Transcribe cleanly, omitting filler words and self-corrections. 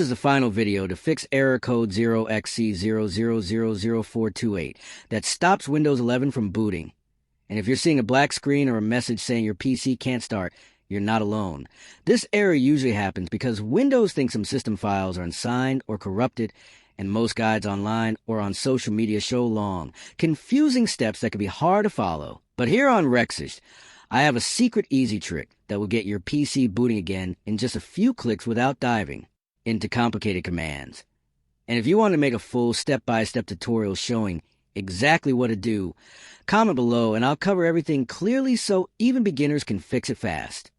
This is the final video to fix error code 0xc0000428 that stops Windows 11 from booting. And if you're seeing a black screen or a message saying your PC can't start, you're not alone. This error usually happens because Windows thinks some system files are unsigned or corrupted, and most guides online or on social media show long, confusing steps that can be hard to follow. But here on 0xc0000428, I have a secret easy trick that will get your PC booting again in just a few clicks without diving into complicated commands. And if you want to make a full step-by-step tutorial showing exactly what to do, comment below and I'll cover everything clearly so even beginners can fix it fast.